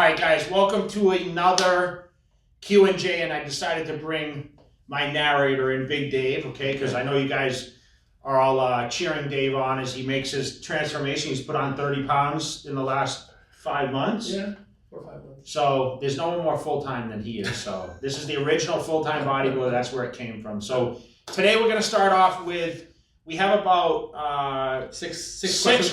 right, guys, welcome to another Q&Jay, and I decided to bring my narrator in, Big Dave, okay, because I know you guys are all cheering Dave on as he makes his transformation. He's put on 30 pounds in the last 5 months. Yeah, 4 or 5 months. So there's no one more full-time than he is. So this is the original full-time bodybuilder. That's where it came from. So today we're going to start off with, we have about six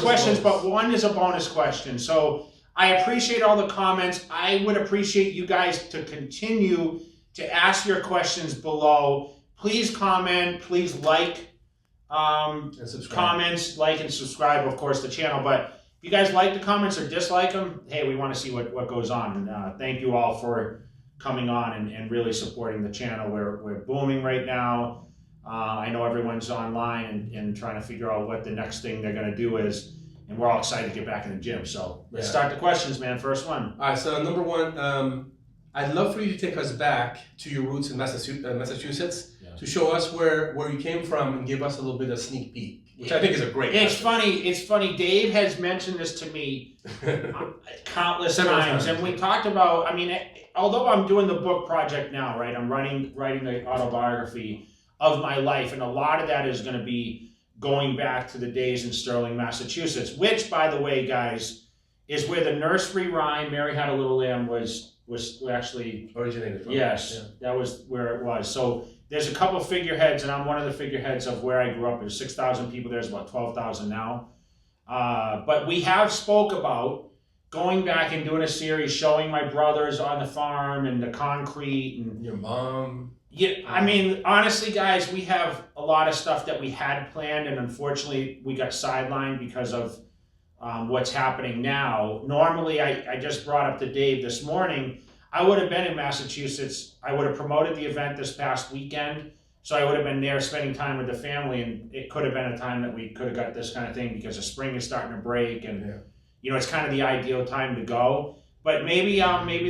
questions, but one is a bonus question. So I appreciate all the comments. I would appreciate you guys to continue to ask your questions below. Please comment, please like comments, like and subscribe, of course, the channel. But if you guys like the comments or dislike them, hey, we want to see what goes on. And thank you all for coming on and really supporting the channel. We're booming right now. I know everyone's online and trying to figure out what the next thing they're going to do is. And we're all excited to get back in the gym. So let's start the questions, man. First one. All right, so number one, I'd love for you to take us back to your roots in Massachusetts to show us where you came from and give us a little bit of sneak peek, which I think is a great question. It's funny. Dave has mentioned this to me countless times. And we talked about, I mean, although I'm doing the book project now, right? I'm writing the autobiography of my life. And a lot of that is going to be going back to the days in Sterling, Massachusetts, which, by the way, guys, is where the nursery rhyme "Mary Had a Little Lamb" was actually originated from. Yes, yeah. That was where it was. So there's a couple figureheads, and I'm one of the figureheads of where I grew up. There's 6,000 people. There's about 12,000 now. But we have spoke about going back and doing a series showing my brothers on the farm and the concrete and your mom. Yeah, I mean, honestly, guys, we have a lot of stuff that we had planned, and unfortunately, we got sidelined because of what's happening now. Normally, I just brought up to Dave this morning, I would have been in Massachusetts. I would have promoted the event this past weekend, so I would have been there spending time with the family, and it could have been a time that we could have got this kind of thing because the spring is starting to break, and you know, it's kind of the ideal time to go. But maybe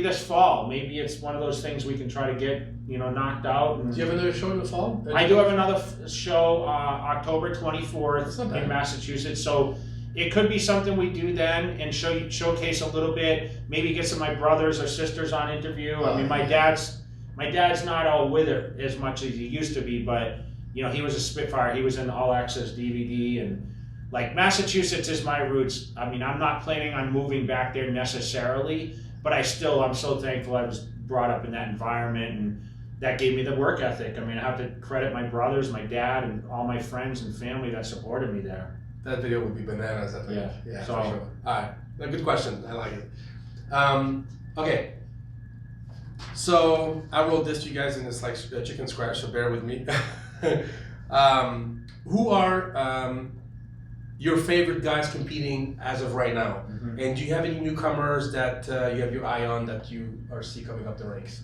this fall, maybe it's one of those things we can try to get, you know, knocked out. And do you have another show in the fall? I do have another show October 24th in Massachusetts. So it could be something we do then and showcase a little bit. Maybe get some of my brothers or sisters on interview. I mean, my dad's not all with it as much as he used to be, but you know, he was a Spitfire. He was in All Access DVD and. Like, Massachusetts is my roots. I mean, I'm not planning on moving back there necessarily, but I'm so thankful I was brought up in that environment, and that gave me the work ethic. I mean, I have to credit my brothers, my dad, and all my friends and family that supported me there. That video would be bananas, I think. Yeah, so, for sure. All right, a good question. I like it. Okay. So I wrote this to you guys in this like chicken scratch, so bear with me. Who are your favorite guys competing as of right now? Mm-hmm. And do you have any newcomers that you have your eye on that you see coming up the ranks?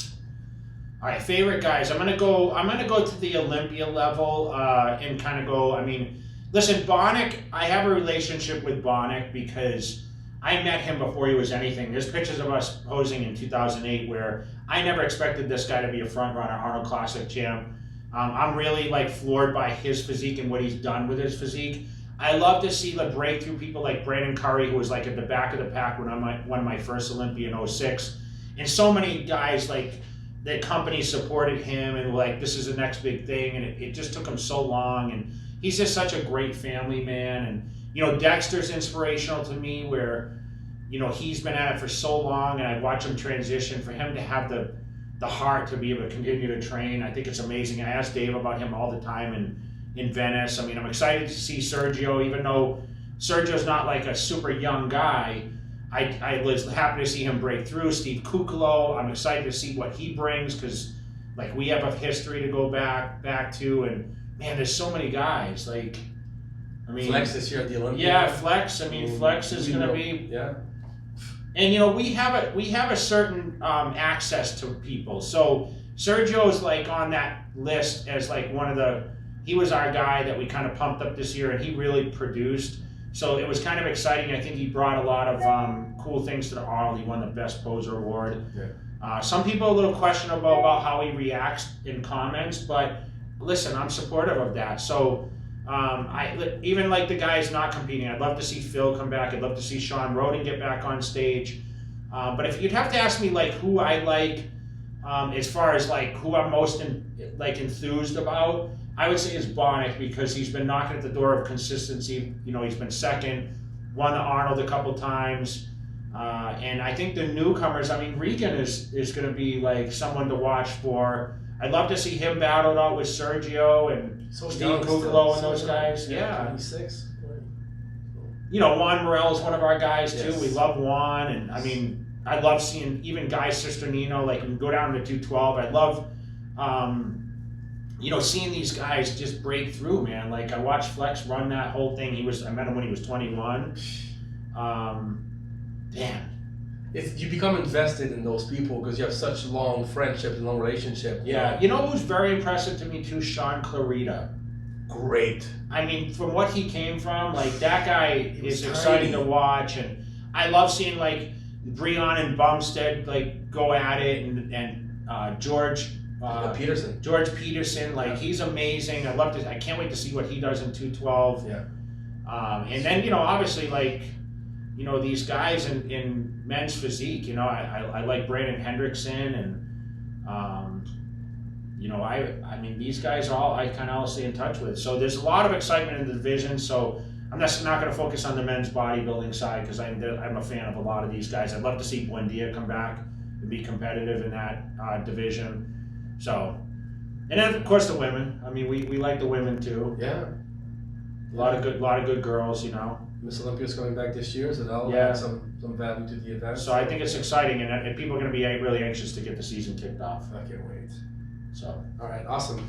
All right, favorite guys. I'm gonna go to the Olympia level and kind of go. I mean, listen, Bonnick. I have a relationship with Bonnick because I met him before he was anything. There's pictures of us posing in 2008 where I never expected this guy to be a front runner, Arnold Classic champ. I'm really like floored by his physique and what he's done with his physique. I love to see the breakthrough people like Brandon Curry, who was like at the back of the pack when I won my first Olympia in 06. And so many guys, like, the company supported him and like, this is the next big thing. And it just took him so long. And he's just such a great family man. And, you know, Dexter's inspirational to me where, you know, he's been at it for so long and I watch him transition. For him to have the heart to be able to continue to train, I think it's amazing. I ask Dave about him all the time in Venice. I mean, I'm excited to see Sergio, even though Sergio's not like a super young guy. I was happy to see him break through. Steve Kuclo, I'm excited to see what he brings because, like, we have a history to go back to, and man, there's so many guys. Like, I mean, Flex this year at the Olympia. Yeah, Flex. I mean, Flex is going to be. Yeah. And you know, we have a certain access to people. So Sergio's like on that list as like one of the. He was our guy that we kind of pumped up this year, and he really produced. So it was kind of exciting. I think he brought a lot of cool things to the Arnold. He won the Best Poser Award. Yeah. Some people are a little questionable about how he reacts in comments, but listen, I'm supportive of that. So even like the guys not competing, I'd love to see Phil come back. I'd love to see Shawn Roden get back on stage. But if you'd have to ask me like who I like, as far as like who I'm most enthused about, I would say it's Bonnick, because he's been knocking at the door of consistency. You know, he's been second, won the Arnold a couple times, and I think the newcomers. I mean, Regan is going to be like someone to watch for. I'd love to see him battled out with Sergio and Steve Kukalo and those guys. Yeah. 26. You know, Juan Morel is one of our guys too. Yes. We love Juan, and I mean, I love seeing even Guy Cisternino, like, go down to 212. I love, you know, seeing these guys just break through, man. Like, I watched Flex run that whole thing. I met him when he was 21. Damn. You become invested in those people because you have such long friendship and long relationship. Yeah. You know who's very impressive to me too? Shawn Clarita. Great. I mean, from what he came from, like, that guy is exciting tiny to watch, and I love seeing like Breon and Bumstead like go at it, and George Peterson. George Peterson, like, he's amazing. I can't wait to see what he does in 212. Yeah. And then, you know, obviously, like, you know, these guys in men's physique, you know, I like Brandon Hendrickson, and you know, I mean, these guys I kind of all stay in touch with. So there's a lot of excitement in the division. So I'm just not going to focus on the men's bodybuilding side, because I'm a fan of a lot of these guys. I'd love to see Buendia come back and be competitive in that division. So, and then of course the women. I mean, we like the women too. Yeah. A lot of good girls, you know. Miss Olympia's coming back this year, so that'll Yeah. add some value to the event. So I think it's exciting, and people are going to be really anxious to get the season kicked off. I can't wait. So. All right, awesome.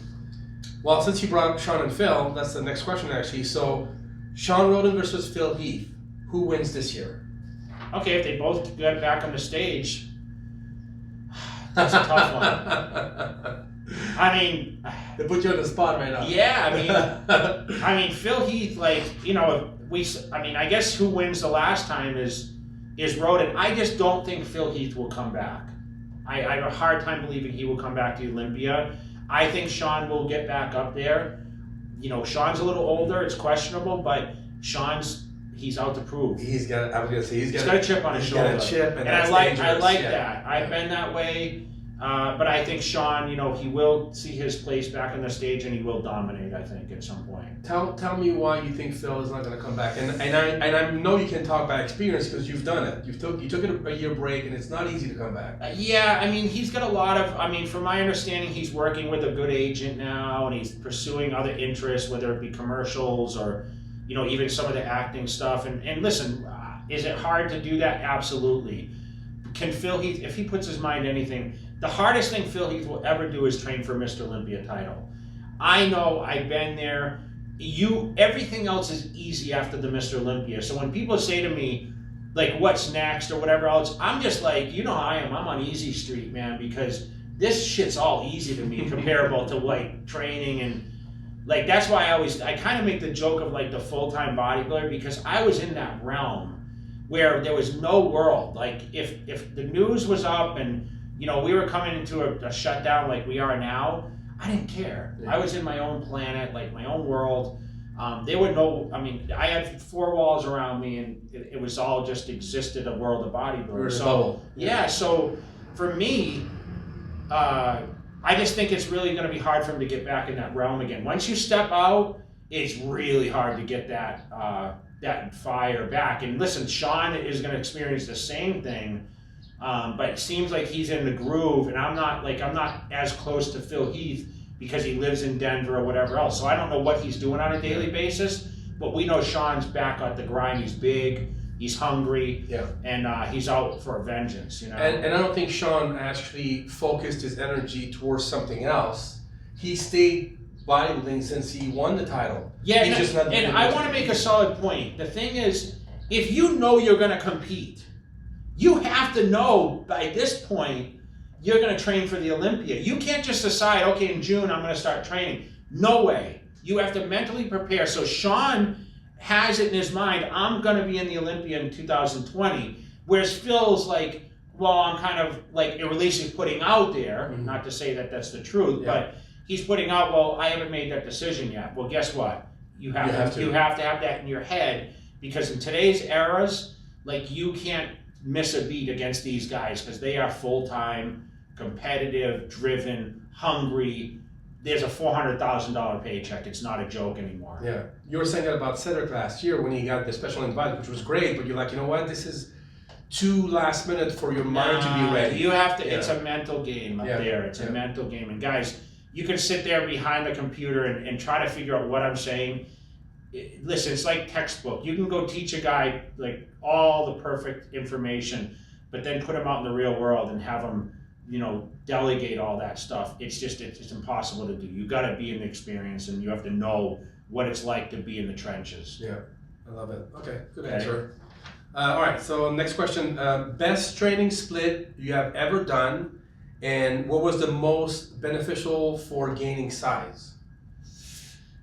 Well, since you brought up Shawn and Phil, that's the next question actually. So, Shawn Rhoden versus Phil Heath, who wins this year? Okay, if they both get back on the stage, that's a tough one. I mean, they put you on the spot right now. Yeah, I mean, Phil Heath, like, you know, I guess who wins the last time is Rhoden. I just don't think Phil Heath will come back. I have a hard time believing he will come back to Olympia. I think Shawn will get back up there. You know, Shawn's a little older; it's questionable, but he's out to prove. He's got a chip on his shoulder. Got a chip, and I like yeah. that. I've been that way. But I think Shawn, you know, he will see his place back on the stage, and he will dominate, I think, at some point. Tell me why you think Phil is not going to come back. And I know you can talk by experience because you've done it. You took a year break, and it's not easy to come back. Yeah, I mean, he's got a lot of, from my understanding, he's working with a good agent now, and he's pursuing other interests, whether it be commercials or, you know, even some of the acting stuff. And listen, is it hard to do that? Absolutely. Can Phil Heath, if he puts his mind to anything, the hardest thing Phil Heath will ever do is train for Mr. Olympia title. I know, I've been there. Everything else is easy after the Mr. Olympia. So when people say to me, like, what's next or whatever else, I'm just like, you know how I am. I'm on easy street, man, because this shit's all easy to me comparable to like training. And like, that's why I kind of make the joke of like the full-time bodybuilder, because I was in that realm where there was no world. Like, if the news was up and, you know, we were coming into a shutdown like we are now, I didn't care. Yeah. I was in my own planet, like my own world. They would know, I had 4 walls around me, and it was all just existed a world of bodybuilders. So, yeah, so for me, I just think it's really going to be hard for him to get back in that realm again. Once you step out, it's really hard to get that fire back. And listen, Shawn is going to experience the same thing. But it seems like he's in the groove, and I'm not as close to Phil Heath because he lives in Denver or whatever else. So I don't know what he's doing on a daily basis, but we know Shawn's back at the grind. He's big, he's hungry, and he's out for a vengeance, you know. And I don't think Shawn actually focused his energy towards something else. He stayed bodybuilding since he won the title. Yeah, and I want to make a solid point. The thing is, if you know you're going to compete, you have to know by this point you're going to train for the Olympia. You can't just decide, okay, in June I'm going to start training. No way. You have to mentally prepare. So Shawn has it in his mind, I'm going to be in the Olympia in 2020. Whereas Phil's like, well, I'm kind of like, at least he's putting out there, not to say that that's the truth, but he's putting out, well, I haven't made that decision yet. Well, guess what? You have to have that in your head, because in today's eras, like, you can't miss a beat against these guys because they are full-time, competitive, driven, hungry. There's a $400,000 paycheck. It's not a joke anymore. Yeah. You were saying that about Cedric last year when he got the special invite, which was great, but you're like, you know what, this is too last minute for your mind to be ready. You have to, it's a mental game up there. It's a mental game. And guys, you can sit there behind the computer and try to figure out what I'm saying. Listen, it's like textbook. You can go teach a guy like all the perfect information, but then put him out in the real world and have him, delegate all that stuff. It's impossible to do. You got to be in the experience, and you have to know what it's like to be in the trenches. Yeah, I love it. Okay, good answer. All right, so next question. Best training split you have ever done, and what was the most beneficial for gaining size?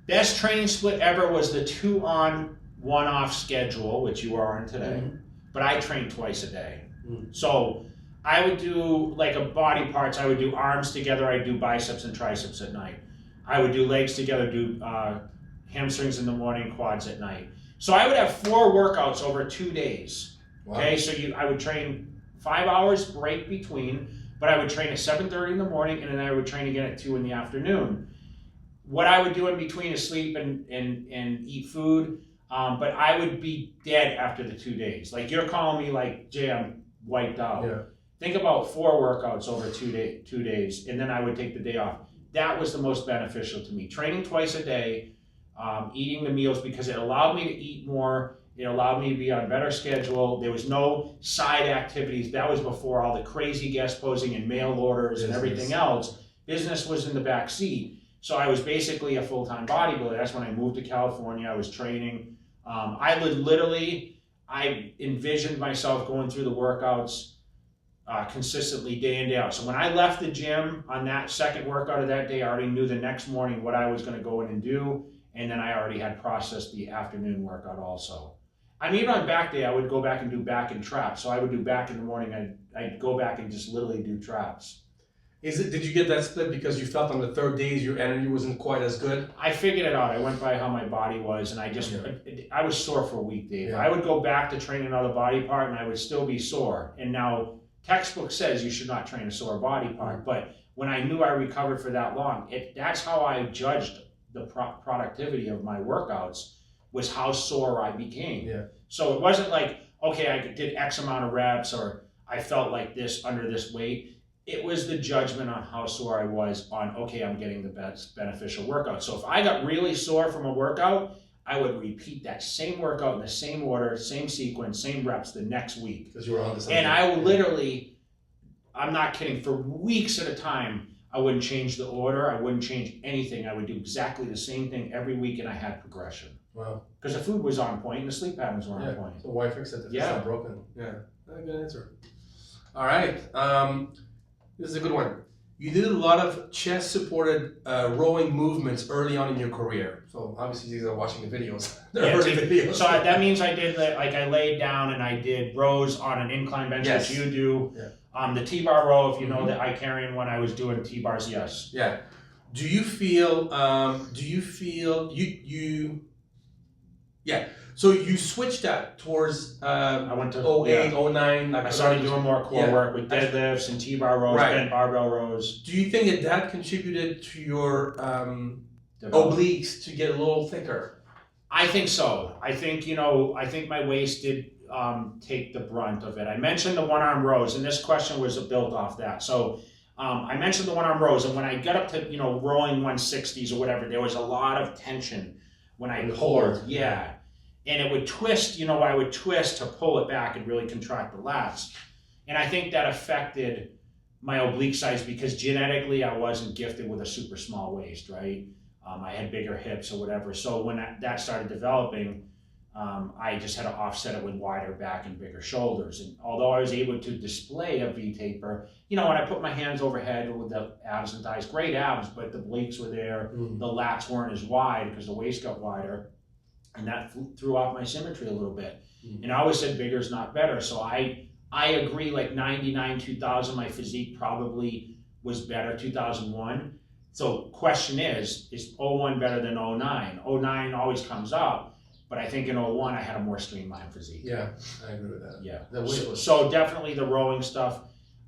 Best training split ever was the 2-on, 1-off schedule, which you are on today, but I train twice a day. So I would do like a body parts, I would do arms together, I'd do biceps and triceps at night. I would do legs together, do hamstrings in the morning, quads at night. So I would have 4 workouts over 2 days. Wow. Okay, so I would train 5 hours break between, but I would train at 7:30 in the morning, and then I would train again at 2 in the afternoon. What I would do in between is sleep and eat food, but I would be dead after the 2 days. Like you're calling me like, Jay, I'm wiped out. Yeah. Think about 4 workouts over 2 days, and then I would take the day off. That was the most beneficial to me. Training twice a day, eating the meals, because it allowed me to eat more. It allowed me to be on a better schedule. There was no side activities. That was before all the crazy guest posing and mail orders and everything else. Business was in the back seat. So I was basically a full-time bodybuilder. That's when I moved to California. I was training. I envisioned myself going through the workouts consistently day in, day out. So when I left the gym on that second workout of that day, I already knew the next morning what I was going to go in and do. And then I already had processed the afternoon workout also. I mean, even on back day, I would go back and do back and traps. So I would do back in the morning. I'd go back and just literally do traps. Did you get that split because you felt on the 3rd days your energy wasn't quite as good? I figured it out. I went by how my body was, and I was sore for a week, Dave. I would go back to train another body part, and I would still be sore. And now textbook says you should not train a sore body part, but when I knew I recovered for that long, that's how I judged the productivity of my workouts, was how sore I became. Yeah. So it wasn't like, okay, I did X amount of reps, or I felt like this under this weight. It was the judgment on how sore I was on, okay, I'm getting the best beneficial workout. So if I got really sore from a workout, I would repeat that same workout in the same order, same sequence, same reps the next week. Because you were on the same. And I would literally, I'm not kidding, for weeks at a time, I wouldn't change the order. I wouldn't change anything. I would do exactly the same thing every week, and I had progression. Wow. Because the food was on point and the sleep patterns were on point. So why fix it if it's not broken? Yeah, good answer. All right. This is a good one. You did a lot of chest-supported rowing movements early on in your career. So obviously these are watching the videos. Videos. So that means I did, like I laid down and I did rows on an incline bench, which you do. Yeah. The T-bar row, if you know that I carry when I was doing T-bars, yes. Yeah. Do you feel So you switched that towards I went to 08, 09. I started doing more core work with deadlifts and T-bar rows, bent barbell rows. Do you think that contributed to your obliques to get a little thicker? I think so. I think my waist did take the brunt of it. I mentioned the 1-arm rows, and this question was built off that. So I mentioned the 1-arm rows, and when I got up to rowing 160s or whatever, there was a lot of tension when I pulled. Yeah. And it would twist, I would twist to pull it back and really contract the lats. And I think that affected my oblique size because genetically I wasn't gifted with a super small waist, right? I had bigger hips or whatever. So when that started developing, I just had to offset it with wider back and bigger shoulders. And although I was able to display a V-taper, when I put my hands overhead with the abs and thighs, great abs, but the obliques were there. The lats weren't as wide because the waist got wider. And that threw off my symmetry a little bit. And I always said bigger is not better. So I agree, like 99, 2000, my physique probably was better, 2001. So question is 01 better than 09? 09 always comes up. but I think in 01 I had a more streamlined physique. Yeah, I agree with that. Yeah. The weight was... So definitely the rowing stuff.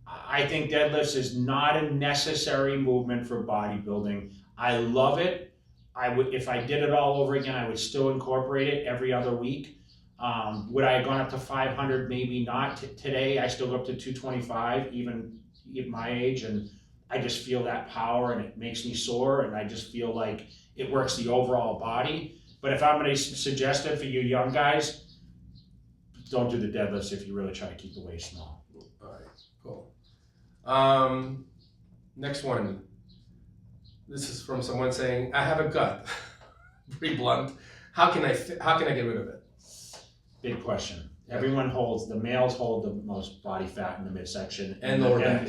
I think deadlifts is not a necessary movement for bodybuilding. I love it. I would, if I did it all over again, I would still incorporate it every other week. Would I have gone up to 500? Maybe not. Today, I still go up to 225, even at my age, and I just feel that power, and it makes me sore, and I just feel like it works the overall body. But if I'm going to suggest it for you young guys, don't do the deadlifts if you really try to keep the weight small. All right, cool. Next one. This is from someone saying, "I have a gut." Pretty blunt. How can I get rid of it? Big question. Everyone holds, the males hold the most body fat in the midsection and lower back.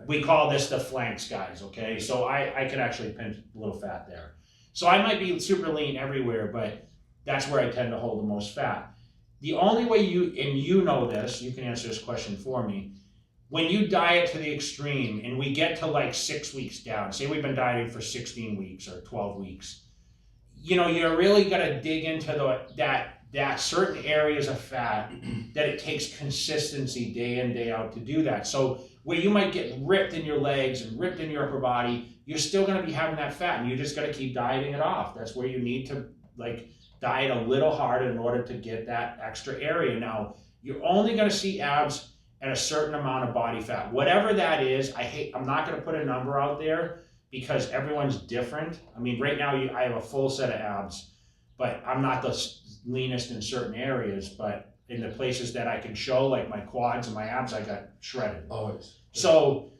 We call this the flanks, guys. Okay, so I can actually pinch a little fat there. So I might be super lean everywhere, but that's where I tend to hold the most fat. The only way you know this, you can answer this question for me. When you diet to the extreme and we get to like 6 weeks down, say we've been dieting for 16 weeks or 12 weeks, you're really gonna dig into that certain areas of fat that it takes consistency day in, day out to do that. So where you might get ripped in your legs and ripped in your upper body, you're still gonna be having that fat, and you just gotta keep dieting it off. That's where you need to diet a little harder in order to get that extra area. Now, you're only gonna see abs at a certain amount of body fat. Whatever that is, I'm not gonna put a number out there because everyone's different. I mean, right now I have a full set of abs, but I'm not the leanest in certain areas, but in the places that I can show, like my quads and my abs, I got shredded. Always. So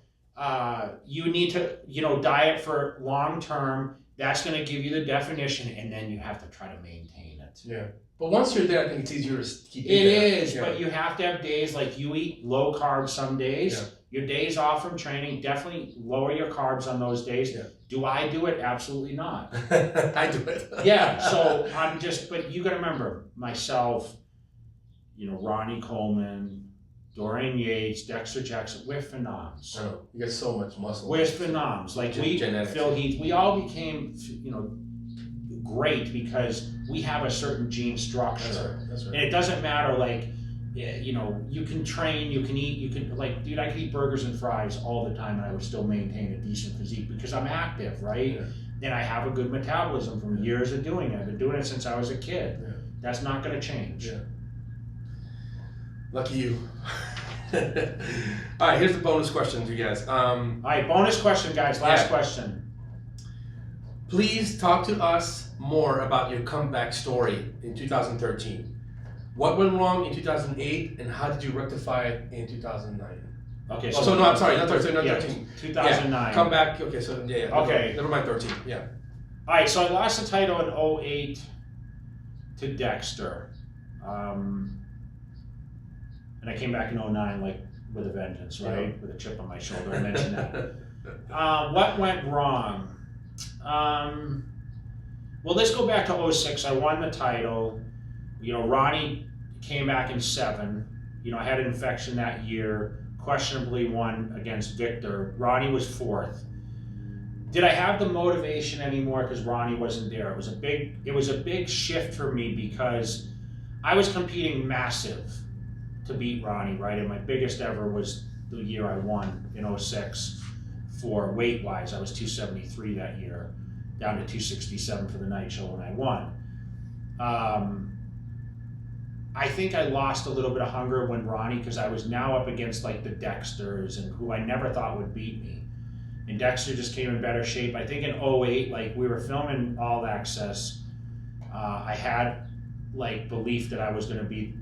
you need to, diet for long term. That's going to give you the definition, and then you have to try to maintain it. Yeah. But once you're there, I think it's easier to keep it. It is, yeah. But you have to have days like you eat low carb some days. Yeah. Your days off from training, definitely lower your carbs on those days. Yeah. Do I do it? Absolutely not. I do it. Yeah, so but you got to remember, myself, Ronnie Coleman, Dorian Yates, Dexter Jackson, we're phenoms. I know. You get so much muscle. We're phenoms. Phil Heath, we all became, great because we have a certain gene structure. That's right. And it doesn't matter, you can train, you can eat, dude, I could eat burgers and fries all the time and I would still maintain a decent physique because I'm active, right? Yeah. And I have a good metabolism from years of doing it. I've been doing it since I was a kid. Yeah. That's not going to change. Yeah. Lucky you. All right, here's the bonus questions, you guys. All right, bonus question, guys. Last question. Please talk to us more about your comeback story in 2013. What went wrong in 2008, and how did you rectify it in 2009? Okay. So no, I'm sorry, not 13. Not 13. 2009. Yeah, comeback. Okay, so yeah. Okay. Never mind 13. Yeah. All right, so I lost the title in 08 to Dexter. And I came back in 09 with a vengeance, right? Yeah. With a chip on my shoulder. I mentioned that. What went wrong? Well, let's go back to 06. I won the title. Ronnie came back in 7. I had an infection that year. Questionably won against Victor. Ronnie was 4th. Did I have the motivation anymore because Ronnie wasn't there? It was a big shift for me because I was competing massive to beat Ronnie, right? And my biggest ever was the year I won in 06 for weight-wise. I was 273 that year, down to 267 for the night show when I won. I think I lost a little bit of hunger when Ronnie, because I was now up against the Dexters and who I never thought would beat me. And Dexter just came in better shape. I think in 08, we were filming All Access. I had belief that I was going to be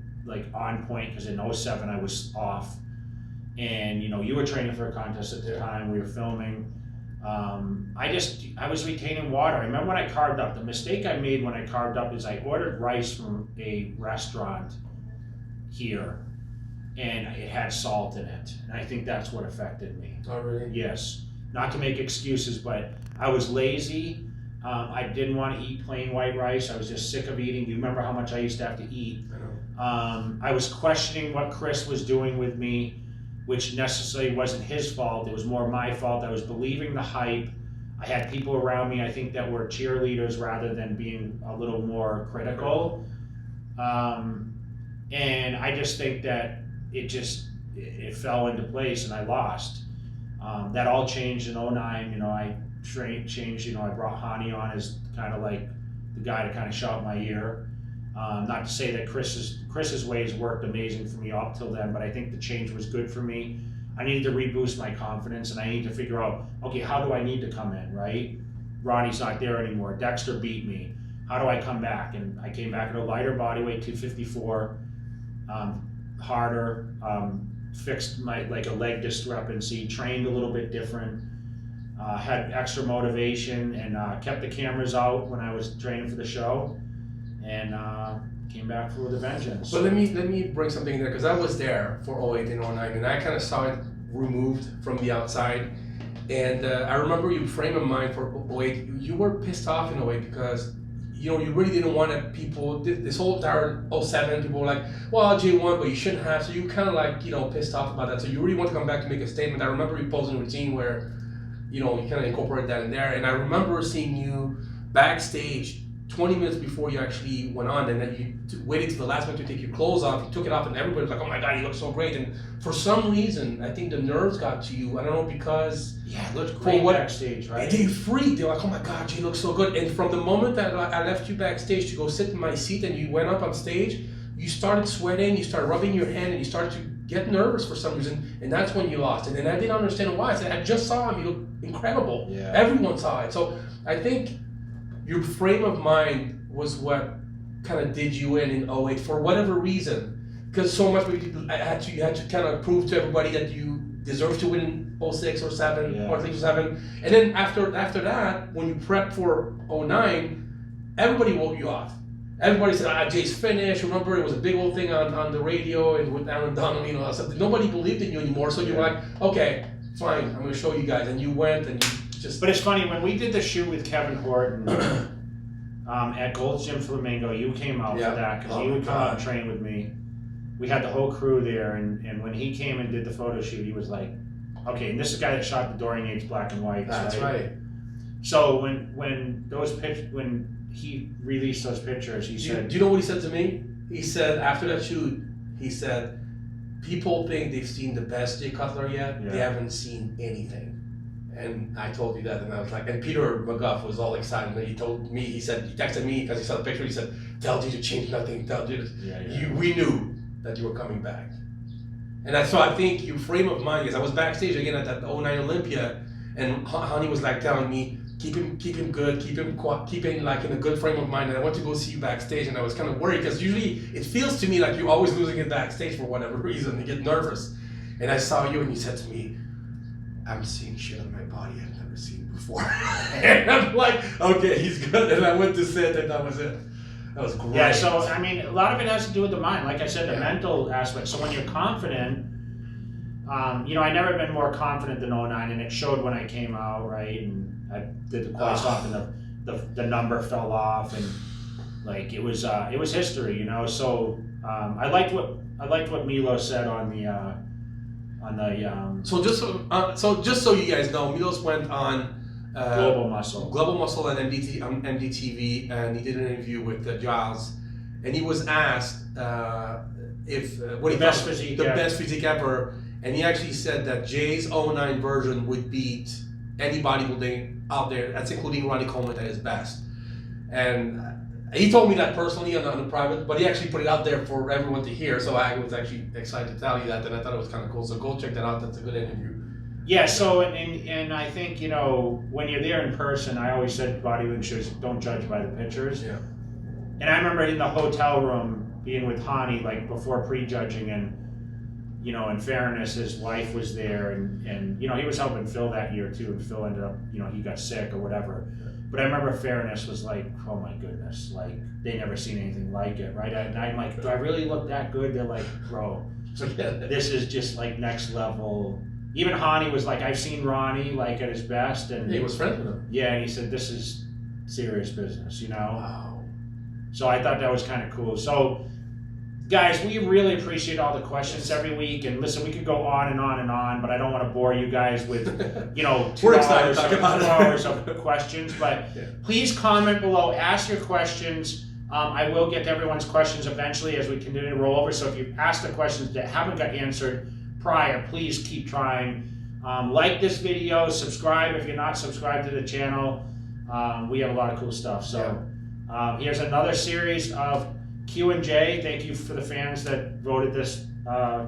on point because in 07 I was off. And you were training for a contest at the time. We were filming. I was retaining water. I remember when I carved up. The mistake I made when I carved up is I ordered rice from a restaurant here, and it had salt in it. And I think that's what affected me. Oh, really? Yes. Not to make excuses, but I was lazy. I didn't want to eat plain white rice. I was just sick of eating. You remember how much I used to have to eat? I know. I was questioning what Chris was doing with me, which necessarily wasn't his fault. It was more my fault. I was believing the hype. I had people around me, I think, that were cheerleaders rather than being a little more critical. And I just think that it fell into place and I lost. That all changed in '09. You know, I changed, you know, I brought Hani on as kind of like the guy to kind of shout my ear. Not to say that Chris's ways worked amazing for me up till then, but I think the change was good for me. I needed to reboost my confidence and I need to figure out, okay, how do I need to come in, right? Ronnie's not there anymore. Dexter beat me. How do I come back? And I came back at a lighter body weight, 254, harder, fixed my like a leg discrepancy, trained a little bit different, had extra motivation, and kept the cameras out when I was training for the show, and came back with a vengeance. But let me bring something in there because I was there for 08 and 09, and I kind of saw it removed from the outside. And I remember your frame of mind for 08. You were pissed off in 08 because you know you really didn't want to people. This whole entire 07, people were like, "Well, Jay won, but you shouldn't have." So you kind of like pissed off about that. So you really want to come back to make a statement. I remember you posing a routine where you kind of incorporate that in there. And I remember seeing you backstage 20 minutes before you actually went on, and then you waited till the last minute to take your clothes off. You took it off, and everybody was like, "Oh my God, you look so great!" And for some reason, I think the nerves got to you. I don't know because it looked great backstage, right? They freaked. They're like, "Oh my God, you look so good!" And from the moment that I left you backstage to go sit in my seat, and you went up on stage, you started sweating. You started rubbing your hand, and you started to get nervous for some reason, and that's when you lost. And then I didn't understand why. I said, "I just saw him. You look incredible." Yeah. Everyone saw it. So I think your frame of mind was what kind of did you in 08 for whatever reason, because so much you had to kind of prove to everybody that you deserved to win in 06 or 7 or 6 or 7, and then after that when you prepped for 09, everybody woke you off. Everybody said, Jay's finished. Remember, it was a big old thing on the radio and with Aaron Donald, something. Nobody believed in you anymore, so you were like, okay, fine, I'm going to show you guys, and you went and you just. But it's funny, when we did the shoot with Kevin Horton at Gold's Gym Flamingo, you came out for that because you would come out and train with me. We had the whole crew there, and when he came and did the photo shoot, he was like, okay, and this is the guy that shot the Dorian Yates black and white. That's right. So when he released those pictures, he said, do you know what he said to me? He said, after that shoot, he said, people think they've seen the best Jay Cutler yet. They haven't seen anything. And I told you that, and I was like, and Peter McGuff was all excited. And he told me, he texted me because he saw the picture. He said, "Tell Jay to change nothing. Tell Jay to." We knew that you were coming back, and that's why I think your frame of mind. Because I was backstage again at that 09 Olympia, and Hani was like telling me, keep him good, keep him like in a good frame of mind. And I went to go see you backstage, and I was kind of worried because usually it feels to me like you're always losing it backstage for whatever reason. You get nervous, and I saw you, and you said to me, "I'm seeing shit on my body I've never seen before." And I'm like, okay, he's good. And I went to sit, and that was it. That was great. Yeah, so I mean, a lot of it has to do with the mind. Like I said, the mental aspect. So when you're confident, I never been more confident than 09, and it showed when I came out, right? And I did the quad stop, and the number fell off, and like it was history, So I liked what Milo said on the. So just so you guys know, Milos went on Global Muscle and MDTV, and he did an interview with Giles, and he was asked if what he best thought physique the ever. best physique ever, and he actually said that Jay's 09 version would beat any bodybuilding out there. That's including Ronnie Coleman at his best, and he told me that personally on the private, but he actually put it out there for everyone to hear. So I was actually excited to tell you that, and I thought it was kind of cool. So go check that out. That's a good interview. Yeah. So and I think when you're there in person, I always said bodybuilding shows don't judge by the pictures. Yeah. And I remember in the hotel room being with Hani like before prejudging, and in fairness, his wife was there, and he was helping Phil that year too, and Phil ended up he got sick or whatever. But I remember fairness was like, oh my goodness, like they never seen anything like it, right? And I'm like, do I really look that good? They're like, bro, this is just like next level. Even Hani was like, I've seen Ronnie like at his best, and he was friends with him. Yeah, and he said this is serious business, Wow. So I thought that was kind of cool. So Guys, we really appreciate all the questions every week. And listen, we could go on and on and on, but I don't want to bore you guys with, you know, 2 We're excited to hours, talk about 2 it. hours of questions. But Yeah. please comment below, ask your questions. I will get to everyone's questions eventually as we continue to roll over. So if you've asked the questions that haven't got answered prior, please keep trying. Like this video, subscribe if you're not subscribed to the channel. We have a lot of cool stuff. So here's another series of Q&Jay. Thank you for the fans that voted this.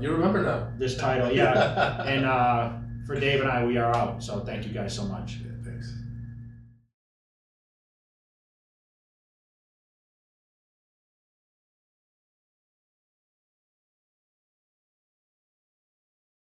You remember now. This title, yeah. And for Dave and I, we are out. So thank you guys so much. Yeah, thanks.